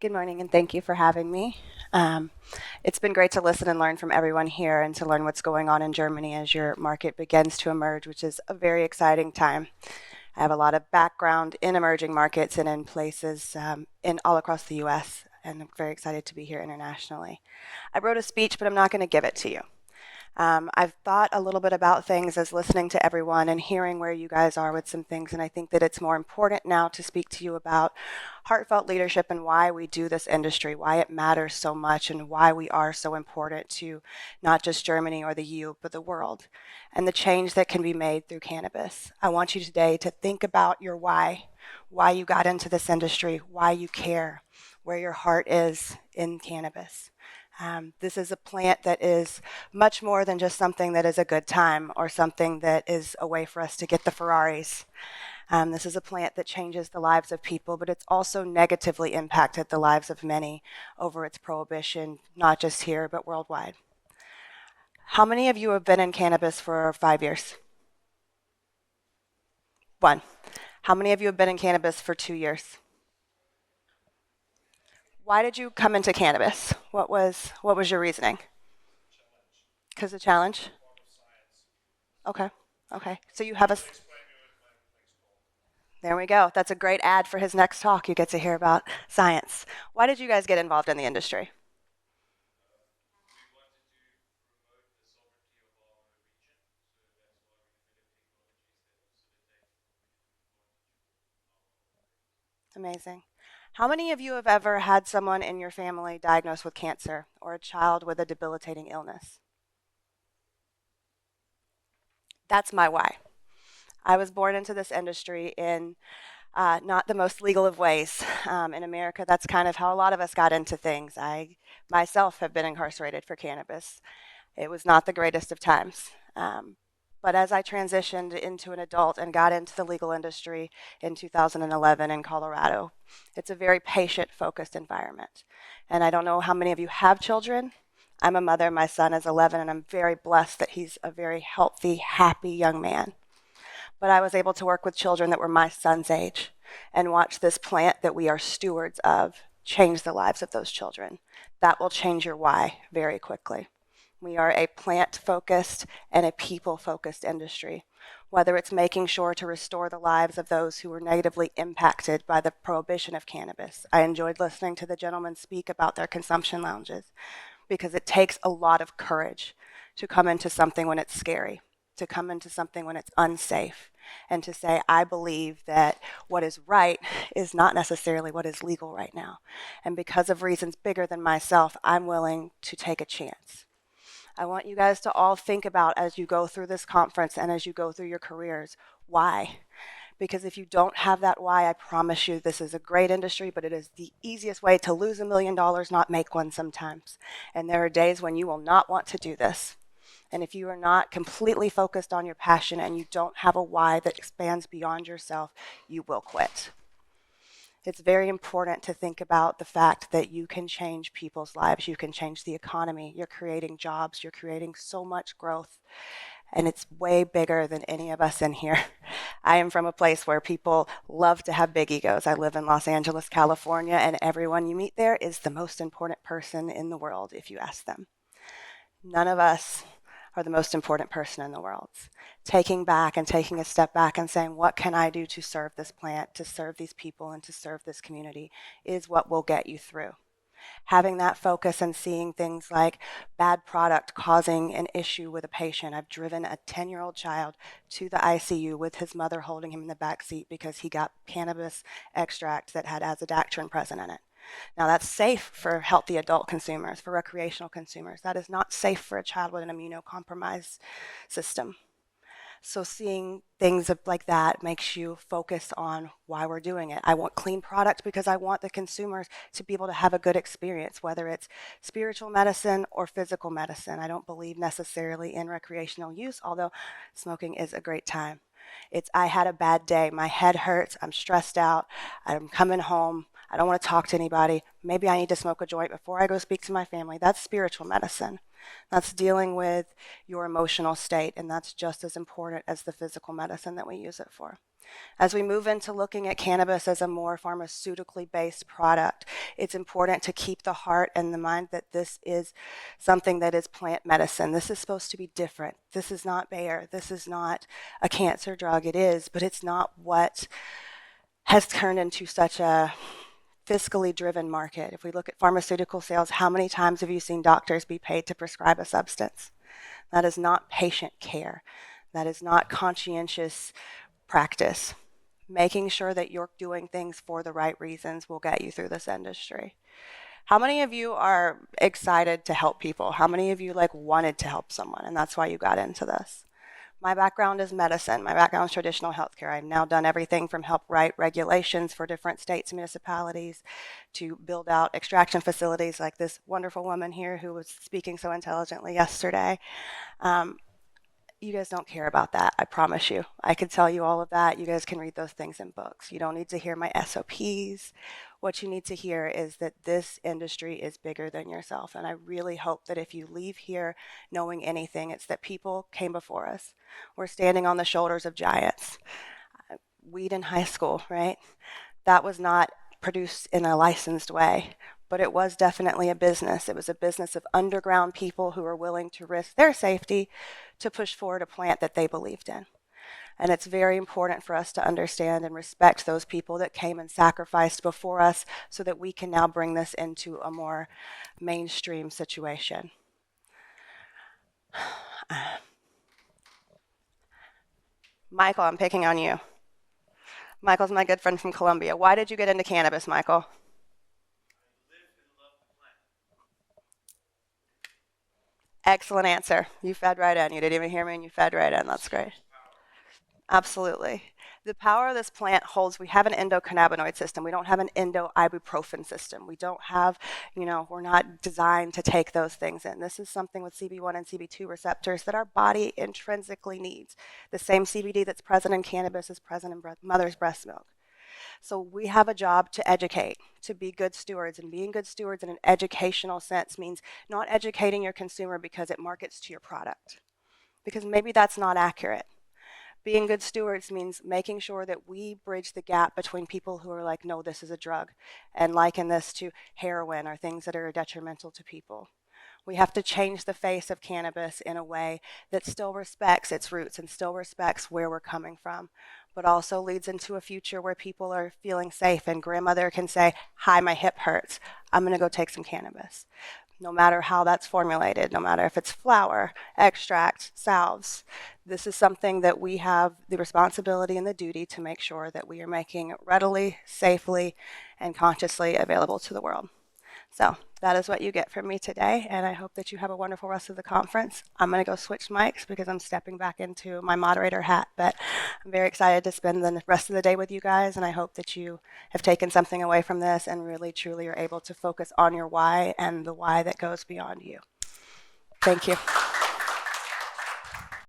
Good morning, and thank you for having me. Um, it's been great to listen and learn from everyone here and to learn what's going on in Germany as your market begins to emerge, which is a very exciting time. I have a lot of background in emerging markets and in places in all across the US, and I'm very excited to be here internationally. I wrote a speech, but I'm not going to give it to you. I've thought a little bit about things as listening to everyone and hearing where you guys are with some things, and I think that it's more important now to speak to you about heartfelt leadership and why we do this industry, why it matters so much, and why we are so important to not just Germany or the EU, but the world, and the change that can be made through cannabis. I want you today to think about your why you got into this industry, why you care, where your heart is in cannabis. This is a plant that is much more than just something that is a good time or something that is a way for us to get the Ferraris. This is a plant that changes the lives of people, but it's also negatively impacted the lives of many over its prohibition, not just here, but worldwide. How many of you have been in cannabis for 5 years? One. How many of you have been in cannabis for 2 years? Why did you come into cannabis? What was your reasoning? Because the challenge? Okay. Okay. So you have a. There we go. That's a great ad for his next talk. You get to hear about science. Why did you guys get involved in the industry? Amazing. How many of you have ever had someone in your family diagnosed with cancer or a child with a debilitating illness? That's my why. I was born into this industry in not the most legal of ways. In America, that's kind of how a lot of us got into things. I myself have been incarcerated for cannabis. It was not the greatest of times. But as I transitioned into an adult and got into the legal industry in 2011 in Colorado, it's a very patient focused environment. And I don't know how many of you have children. I'm a mother, my son is 11, and I'm very blessed that he's a very healthy, happy young man. But I was able to work with children that were my son's age and watch this plant that we are stewards of change the lives of those children. That will change your why very quickly. We are a plant focused and a people focused industry. Whether it's making sure to restore the lives of those who were negatively impacted by the prohibition of cannabis. I enjoyed listening to the gentleman speak about their consumption lounges because it takes a lot of courage to come into something when it's scary, to come into something when it's unsafe, and to say, I believe that what is right is not necessarily what is legal right now. And because of reasons bigger than myself, I'm willing to take a chance. I want you guys to all think about as you go through this conference and as you go through your careers, why? Because if you don't have that why, I promise you this is a great industry, but it is the easiest way to lose $1 million, not make one sometimes. And there are days when you will not want to do this. And if you are not completely focused on your passion and you don't have a why that expands beyond yourself, you will quit. It's very important to think about the fact that you can change people's lives. You can change the economy. You're creating jobs. You're creating so much growth. And it's way bigger than any of us in here. I am from a place where people love to have big egos. I live in Los Angeles, California, and everyone you meet there is the most important person in the world if you ask them. None of us are the most important person in the world. Taking back and taking a step back and saying, what can I do to serve this plant, to serve these people, and to serve this community is what will get you through. Having that focus and seeing things like bad product causing an issue with a patient. I've driven a 10-year-old child to the ICU with his mother holding him in the back seat because he got cannabis extract that had azodactrin present in it. Now, that's safe for healthy adult consumers, for recreational consumers. That is not safe for a child with an immunocompromised system. So seeing things like that makes you focus on why we're doing it. I want clean product because I want the consumers to be able to have a good experience, whether it's spiritual medicine or physical medicine. I don't believe necessarily in recreational use, although smoking is a great time. It's I had a bad day. My head hurts. I'm stressed out. I'm coming home. I don't want to talk to anybody. Maybe I need to smoke a joint before I go speak to my family. That's spiritual medicine. That's dealing with your emotional state, and that's just as important as the physical medicine that we use it for. As we move into looking at cannabis as a more pharmaceutically based product, it's important to keep the heart and the mind that this is something that is plant medicine. This is supposed to be different. This is not Bayer. This is not a cancer drug. It is, but it's not what has turned into such a fiscally driven market. If we look at pharmaceutical sales, how many times have you seen doctors be paid to prescribe a substance? That is not patient care. That is not conscientious practice. Making sure that you're doing things for the right reasons will get you through this industry. How many of you are excited to help people? How many of you wanted to help someone and that's why you got into this? My background is medicine. My background is traditional healthcare. I've now done everything from help write regulations for different states and municipalities to build out extraction facilities like this wonderful woman here who was speaking so intelligently yesterday. You guys don't care about that, I promise you. I could tell you all of that. You guys can read those things in books. You don't need to hear my SOPs. What you need to hear is that this industry is bigger than yourself. And I really hope that if you leave here knowing anything, it's that people came before us. We're standing on the shoulders of giants. Weed in high school, right? That was not produced in a licensed way, but it was definitely a business. It was a business of underground people who were willing to risk their safety to push forward a plant that they believed in. And it's very important for us to understand and respect those people that came and sacrificed before us so that we can now bring this into a more mainstream situation. Michael, I'm picking on you. Michael's my good friend from Colombia. Why did you get into cannabis, Michael? Excellent answer. You fed right in. You didn't even hear me and you fed right in. That's great. Absolutely. The power of this plant holds, we have an endocannabinoid system. We don't have an endo-ibuprofen system. We don't have, we're not designed to take those things in. This is something with CB1 and CB2 receptors that our body intrinsically needs. The same CBD that's present in cannabis is present in mother's breast milk. So we have a job to educate, to be good stewards, and being good stewards in an educational sense means not educating your consumer because it markets to your product, because maybe that's not accurate. Being good stewards means making sure that we bridge the gap between people who are like, no, this is a drug, and liken this to heroin or things that are detrimental to people. We have to change the face of cannabis in a way that still respects its roots and still respects where we're coming from, but also leads into a future where people are feeling safe and grandmother can say, hi, my hip hurts. I'm going to go take some cannabis. No matter how that's formulated, no matter if it's flower, extract, salves, this is something that we have the responsibility and the duty to make sure that we are making readily, safely, and consciously available to the world. So that is what you get from me today, and I hope that you have a wonderful rest of the conference. I'm going to go switch mics because I'm stepping back into my moderator hat, but I'm very excited to spend the rest of the day with you guys, and I hope that you have taken something away from this and really, truly are able to focus on your why and the why that goes beyond you. Thank you.